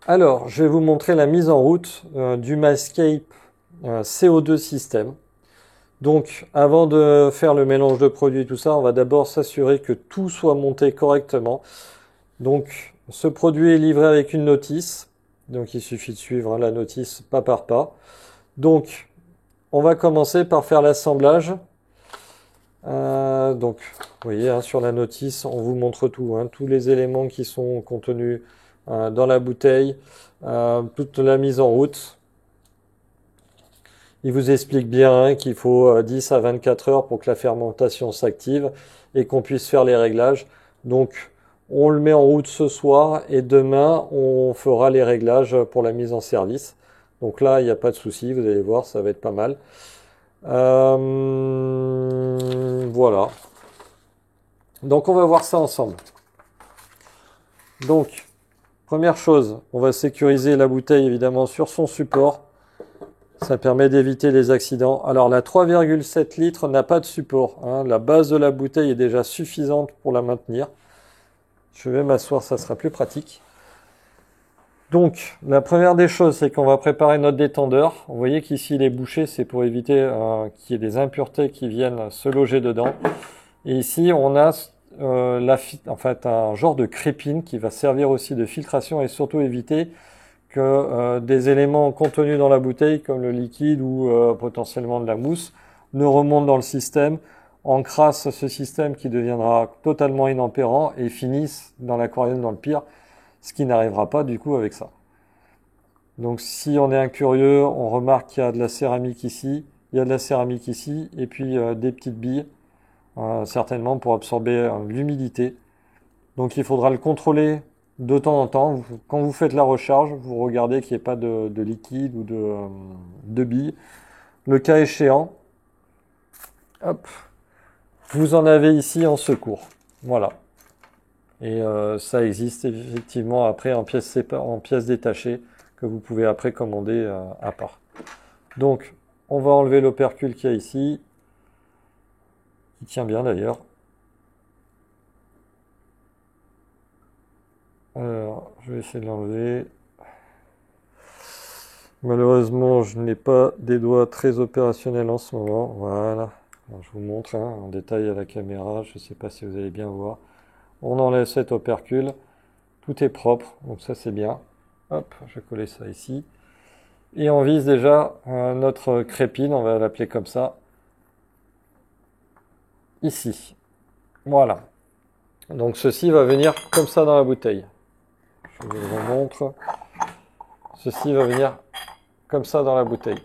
Alors, je vais vous montrer la mise en route du Mascape CO2 système. Donc, avant de faire le mélange de produits et tout ça, on va d'abord s'assurer que tout soit monté correctement. Donc, ce produit est livré avec une notice. Donc, il suffit de suivre la notice pas par pas. Donc, on va commencer par faire l'assemblage. Donc, vous voyez, hein, sur la notice, on vous montre tout, hein, tous les éléments qui sont contenus dans la bouteille, toute la mise en route. Il vous explique bien hein, qu'il faut 10 à 24 heures pour que la fermentation s'active et qu'on puisse faire les réglages. Donc, on le met en route ce soir et demain, on fera les réglages pour la mise en service. Donc là, il n'y a pas de souci, vous allez voir, ça va être pas mal. Voilà. Donc, on va voir ça ensemble. Donc, première chose, on va sécuriser la bouteille évidemment sur son support. Ça permet d'éviter les accidents. Alors la 3,7 litres n'a pas de support, hein. La base de la bouteille est déjà suffisante pour la maintenir. Je vais m'asseoir, ça sera plus pratique. Donc la première des choses, c'est qu'on va préparer notre détendeur. Vous voyez qu'ici il est bouché, c'est pour éviter qu'il y ait des impuretés qui viennent se loger dedans. Et ici on a en fait, un genre de crépine qui va servir aussi de filtration et surtout éviter que des éléments contenus dans la bouteille, comme le liquide ou potentiellement de la mousse, ne remontent dans le système, encrassent ce système qui deviendra totalement inopérant et finissent dans l'aquarium dans le pire, ce qui n'arrivera pas du coup avec ça. Donc si on est incurieux, on remarque qu'il y a de la céramique ici, il y a de la céramique ici, et puis des petites billes, certainement pour absorber l'humidité. Donc il faudra le contrôler de temps en temps. Quand vous faites la recharge, vous regardez qu'il n'y ait pas de liquide ou de billes. Le cas échéant, hop, vous en avez ici en secours. Voilà. Et ça existe effectivement après en pièces détachées que vous pouvez après commander à part. Donc, on va enlever l'opercule qu'il y a ici, qui tient bien d'ailleurs. Alors, je vais essayer de l'enlever. Malheureusement, je n'ai pas des doigts très opérationnels en ce moment. Voilà. Alors, je vous montre hein, en détail à la caméra. Je ne sais pas si vous allez bien voir. On enlève cet opercule. Tout est propre, donc ça c'est bien. Hop, je vais coller ça ici. Et on vise déjà notre crépine, on va l'appeler comme ça. Ici. Voilà. Donc ceci va venir comme ça dans la bouteille. Je vous le remontre. Ceci va venir comme ça dans la bouteille.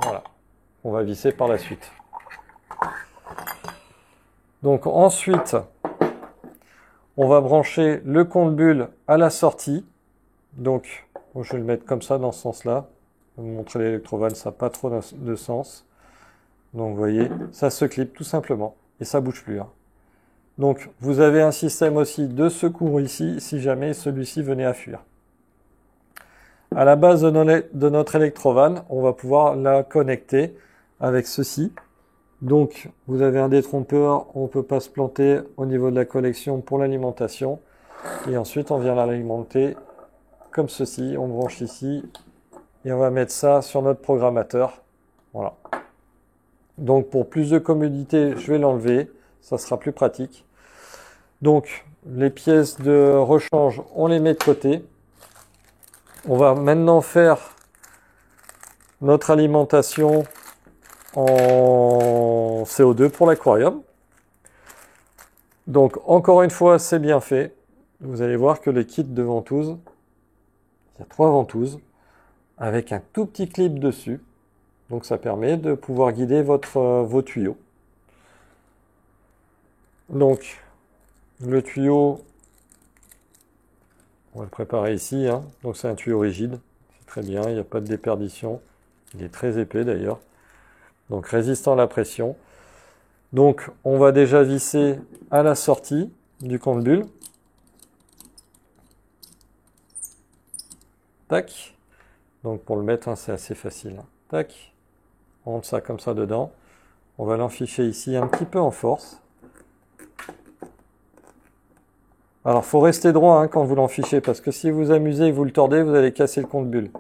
Voilà. On va visser par la suite. Donc ensuite, on va brancher le compte-bulle à la sortie. Donc, je vais le mettre comme ça dans ce sens-là. Je vais vous montrer l'électrovanne, ça n'a pas trop de sens. Donc vous voyez, ça se clip tout simplement. Et ça bouge plus. Hein. Donc vous avez un système aussi de secours ici, si jamais celui-ci venait à fuir. À la base de notre électrovanne, on va pouvoir la connecter avec ceci. Donc vous avez un détrompeur, on ne peut pas se planter au niveau de la connexion pour l'alimentation. Et ensuite on vient l'alimenter comme ceci, on branche ici. Et on va mettre ça sur notre programmateur. Voilà. Donc pour plus de commodité, je vais l'enlever. Ça sera plus pratique. Donc les pièces de rechange, on les met de côté. On va maintenant faire notre alimentation en CO2 pour l'aquarium. Donc encore une fois, c'est bien fait. Vous allez voir que les kits de ventouses, il y a 3 ventouses avec un tout petit clip dessus. Donc ça permet de pouvoir guider vos tuyaux. Donc le tuyau, on va le préparer ici. Hein. Donc c'est un tuyau rigide, c'est très bien, il n'y a pas de déperdition. Il est très épais d'ailleurs. Donc résistant à la pression. Donc on va déjà visser à la sortie du compte-bulle. Tac. Donc pour le mettre, hein, c'est assez facile. Tac. On rentre ça comme ça dedans. On va l'enficher ici un petit peu en force. Alors, faut rester droit hein, quand vous l'enfichez, parce que si vous amusez et que vous le tordez, vous allez casser le compte-bulle.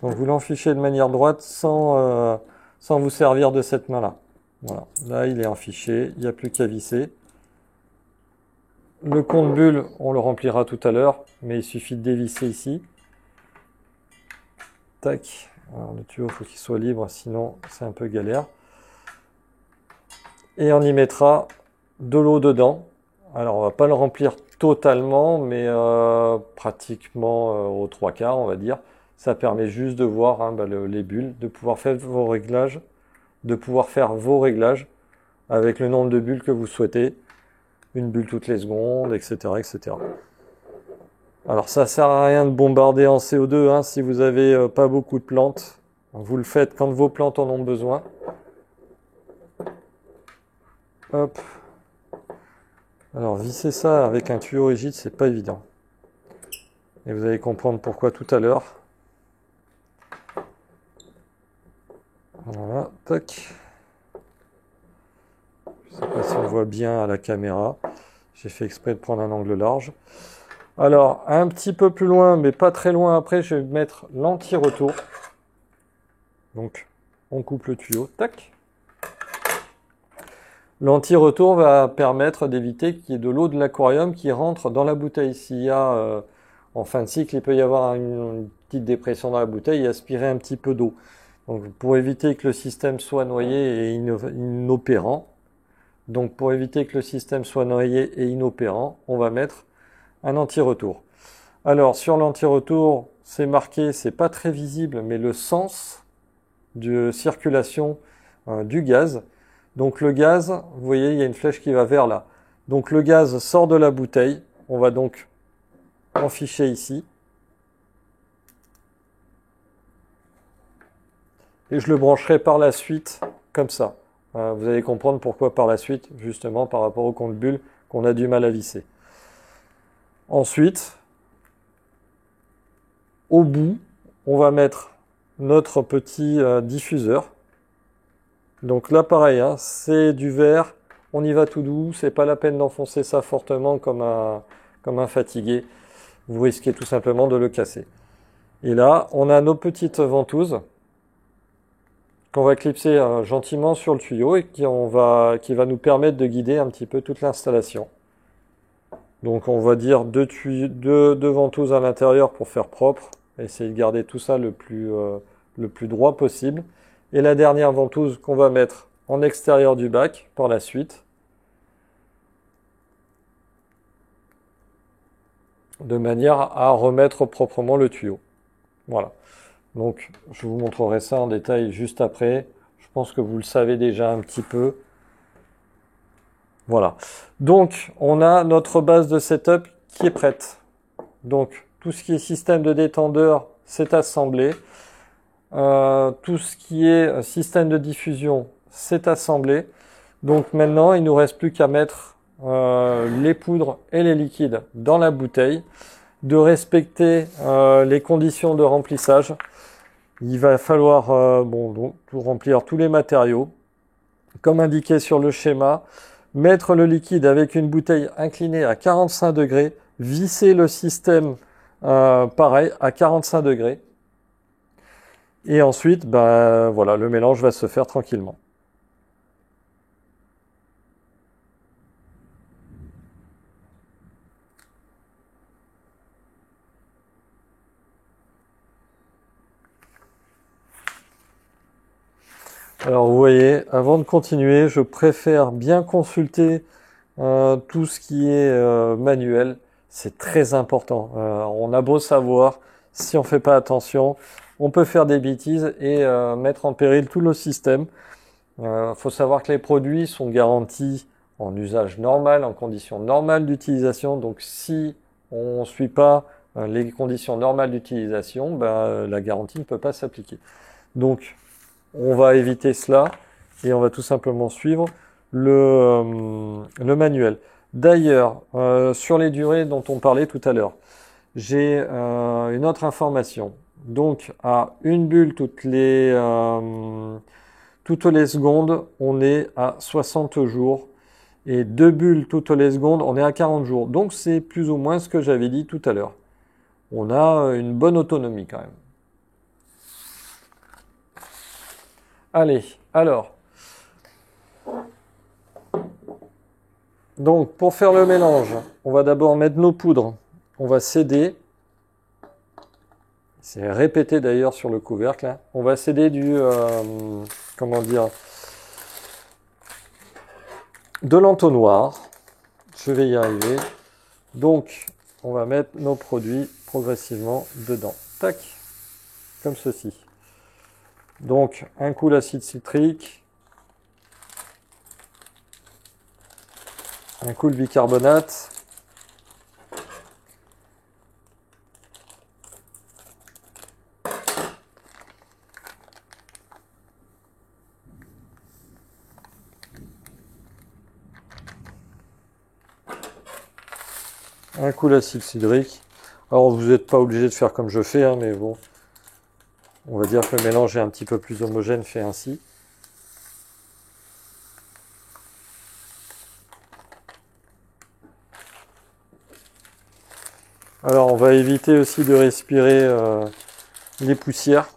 Donc, vous l'enfichez de manière droite sans vous servir de cette main-là. Voilà, là, il est enfiché, il n'y a plus qu'à visser. Le compte-bulle, on le remplira tout à l'heure, mais il suffit de dévisser ici. Tac. Alors, le tuyau, il faut qu'il soit libre, sinon c'est un peu galère. Et on y mettra de l'eau dedans. Alors, on va pas le remplir totalement, mais pratiquement aux trois quarts, on va dire. Ça permet juste de voir hein, les bulles, de pouvoir faire vos réglages, avec le nombre de bulles que vous souhaitez. Une bulle toutes les secondes, etc., etc. Alors, ça sert à rien de bombarder en CO2 hein, si vous avez pas beaucoup de plantes. Vous le faites quand vos plantes en ont besoin. Hop. Alors, visser ça avec un tuyau rigide, c'est pas évident. Et vous allez comprendre pourquoi tout à l'heure. Voilà, tac. Je sais pas si on voit bien à la caméra. J'ai fait exprès de prendre un angle large. Alors, un petit peu plus loin, mais pas très loin après, je vais mettre l'anti-retour. Donc, on coupe le tuyau, tac. L'anti-retour va permettre d'éviter qu'il y ait de l'eau de l'aquarium qui rentre dans la bouteille. S'il y a, en fin de cycle, il peut y avoir une petite dépression dans la bouteille et aspirer un petit peu d'eau. Donc, pour éviter que le système soit noyé et inopérant, on va mettre un anti-retour. Alors, sur l'anti-retour, c'est marqué, c'est pas très visible, mais le sens de circulation du gaz. Donc le gaz, vous voyez, il y a une flèche qui va vers là. Donc le gaz sort de la bouteille. On va donc enficher ici. Et je le brancherai par la suite comme ça. Vous allez comprendre pourquoi par la suite, justement par rapport au compte-bulle qu'on a du mal à visser. Ensuite, au bout, on va mettre notre petit diffuseur. Donc là, pareil, hein, c'est du verre, on y va tout doux, c'est pas la peine d'enfoncer ça fortement comme un fatigué. Vous risquez tout simplement de le casser. Et là, on a nos petites ventouses qu'on va clipser gentiment sur le tuyau et qui va nous permettre de guider un petit peu toute l'installation. Donc on va dire deux ventouses à l'intérieur pour faire propre. Essayer de garder tout ça le plus droit possible. Et la dernière ventouse qu'on va mettre en extérieur du bac par la suite. De manière à remettre proprement le tuyau. Voilà. Donc je vous montrerai ça en détail juste après. Je pense que vous le savez déjà un petit peu. Voilà. Donc on a notre base de setup qui est prête. Donc tout ce qui est système de détendeur, c'est assemblé. Tout ce qui est système de diffusion, c'est assemblé. Donc maintenant, il nous reste plus qu'à mettre les poudres et les liquides dans la bouteille, de respecter les conditions de remplissage. Il va falloir pour remplir tous les matériaux, comme indiqué sur le schéma, mettre le liquide avec une bouteille inclinée à 45 degrés, visser le système pareil à 45 degrés. Et ensuite, voilà, le mélange va se faire tranquillement. Alors vous voyez, avant de continuer, je préfère bien consulter tout ce qui est manuel. C'est très important. On a beau savoir, si on fait pas attention, on peut faire des bêtises et mettre en péril tout le système. Faut savoir que les produits sont garantis en usage normal, en conditions normales d'utilisation. Donc si on ne suit pas les conditions normales d'utilisation, la garantie ne peut pas s'appliquer. Donc on va éviter cela et on va tout simplement suivre le manuel. D'ailleurs, sur les durées dont on parlait tout à l'heure, j'ai une autre information. Donc à une bulle toutes les secondes, on est à 60 jours. et 2 bulles toutes les secondes, on est à 40 jours. Donc c'est plus ou moins ce que j'avais dit tout à l'heure. On a une bonne autonomie quand même. Allez, alors. Donc pour faire le mélange, on va d'abord mettre nos poudres. On va céder. C'est répété d'ailleurs sur le couvercle. Hein. On va céder du... comment dire, de l'entonnoir. Je vais y arriver. Donc, on va mettre nos produits progressivement dedans. Tac, comme ceci. Donc, un coup l'acide citrique. Un coup le bicarbonate. Un coup l'acide cidrique. Alors vous n'êtes pas obligé de faire comme je fais, hein, mais bon. On va dire que le mélange est un petit peu plus homogène fait ainsi. Alors on va éviter aussi de respirer les poussières.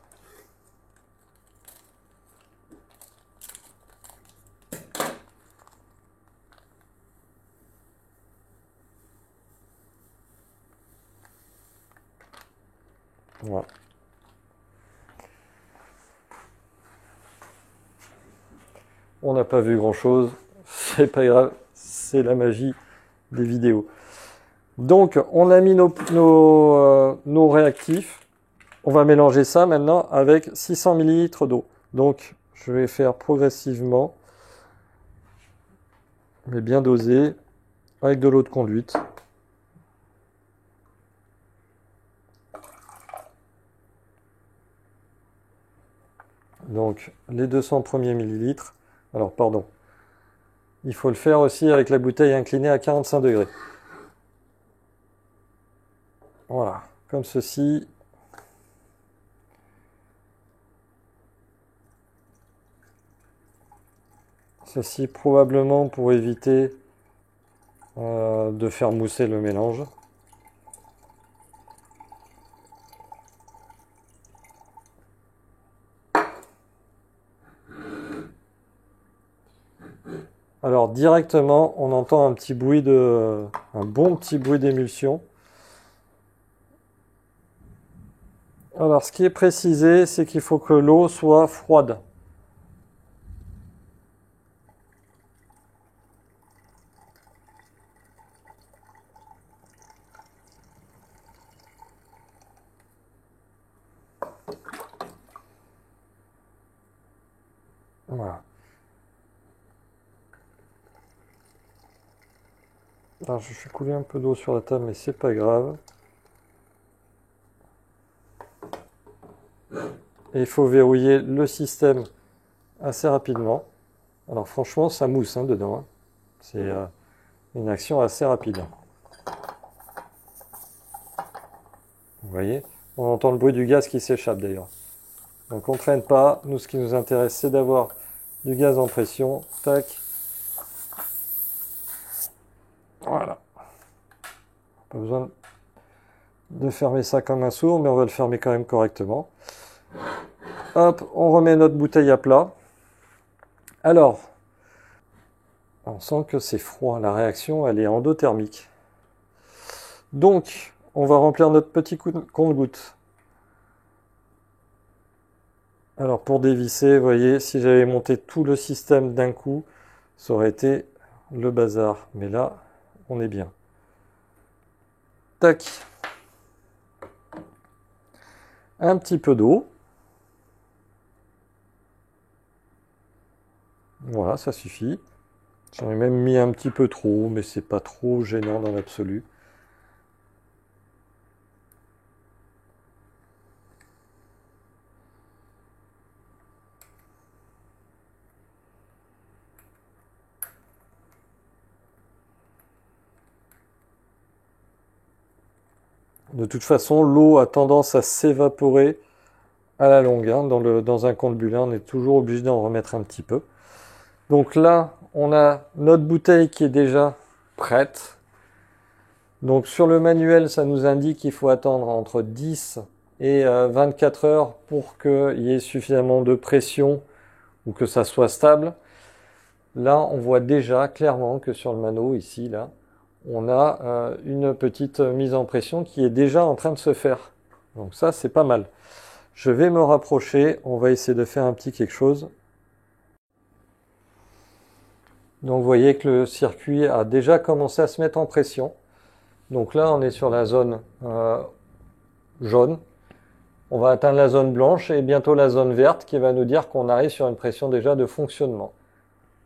Voilà. On n'a pas vu grand chose, c'est pas grave, c'est la magie des vidéos. Donc on a mis nos réactifs, on va mélanger ça maintenant avec 600 ml d'eau. Donc je vais faire progressivement, mais bien dosé, avec de l'eau de conduite. Donc les 200 premiers millilitres. Alors pardon, il faut le faire aussi avec la bouteille inclinée à 45 degrés. Voilà, comme ceci. Ceci probablement pour éviter de faire mousser le mélange. Alors directement, on entend un bon petit bruit d'émulsion. Alors ce qui est précisé, c'est qu'il faut que l'eau soit froide. Voilà. Alors je fais couler un peu d'eau sur la table, mais c'est pas grave. Et il faut verrouiller le système assez rapidement. Alors franchement, ça mousse hein, dedans. Hein. C'est une action assez rapide. Vous voyez, on entend le bruit du gaz qui s'échappe d'ailleurs. Donc on ne traîne pas. Nous, ce qui nous intéresse, c'est d'avoir du gaz en pression. Tac. Voilà. Pas besoin de fermer ça comme un sourd, mais on va le fermer quand même correctement. Hop, on remet notre bouteille à plat. Alors, on sent que c'est froid. La réaction, elle est endothermique. Donc, on va remplir notre petit compte-gouttes. Alors, pour dévisser, vous voyez, si j'avais monté tout le système d'un coup, ça aurait été le bazar. Mais là, on est bien. Tac. Un petit peu d'eau. Voilà, ça suffit. J'en ai même mis un petit peu trop, mais c'est pas trop gênant dans l'absolu. De toute façon, l'eau a tendance à s'évaporer à la longue. Hein. Dans un compte-bulin, on est toujours obligé d'en remettre un petit peu. Donc là, on a notre bouteille qui est déjà prête. Donc sur le manuel, ça nous indique qu'il faut attendre entre 10 et 24 heures pour qu'il y ait suffisamment de pression ou que ça soit stable. Là, on voit déjà clairement que sur le mano, ici, là, on a une petite mise en pression qui est déjà en train de se faire. Donc ça, c'est pas mal. Je vais me rapprocher, on va essayer de faire un petit quelque chose. Donc vous voyez que le circuit a déjà commencé à se mettre en pression. Donc là, on est sur la zone jaune. On va atteindre la zone blanche et bientôt la zone verte qui va nous dire qu'on arrive sur une pression déjà de fonctionnement.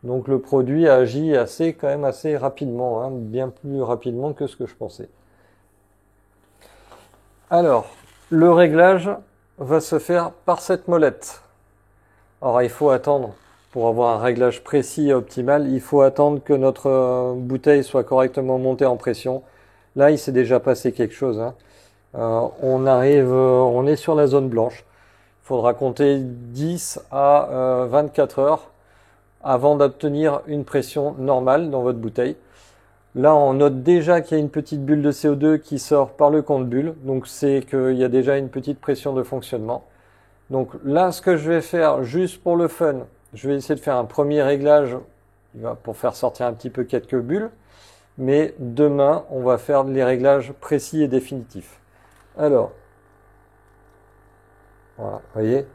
Donc le produit agit quand même assez rapidement, hein, bien plus rapidement que ce que je pensais. Alors, le réglage va se faire par cette molette. Alors il faut attendre, pour avoir un réglage précis et optimal, il faut attendre que notre bouteille soit correctement montée en pression. Là, il s'est déjà passé quelque chose, hein. On est sur la zone blanche. Il faudra compter 10 à 24 heures avant d'obtenir une pression normale dans votre bouteille. Là, on note déjà qu'il y a une petite bulle de CO2 qui sort par le compte-bulle. Donc, c'est qu'il y a déjà une petite pression de fonctionnement. Donc là, ce que je vais faire, juste pour le fun, je vais essayer de faire un premier réglage pour faire sortir un petit peu quelques bulles. Mais demain, on va faire les réglages précis et définitifs. Alors, voilà, vous voyez,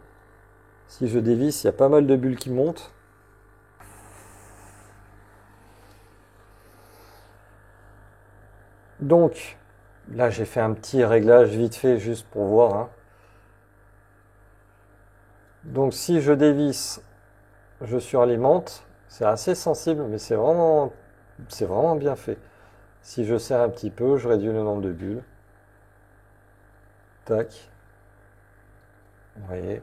si je dévisse, il y a pas mal de bulles qui montent. Donc, là, j'ai fait un petit réglage vite fait juste pour voir, hein. Donc, si je dévisse, je suralimente. C'est assez sensible, mais c'est vraiment bien fait. Si je serre un petit peu, je réduis le nombre de bulles. Tac. Vous voyez.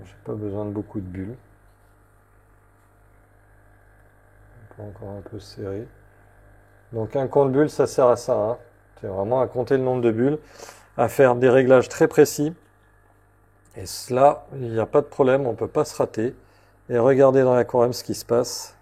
J'ai pas besoin de beaucoup de bulles. On peut encore un peu serrer. Donc un compte bulles, ça sert à ça, hein. C'est vraiment à compter le nombre de bulles, à faire des réglages très précis. Et cela, il n'y a pas de problème, on ne peut pas se rater. Et regardez dans l'aquarium ce qui se passe.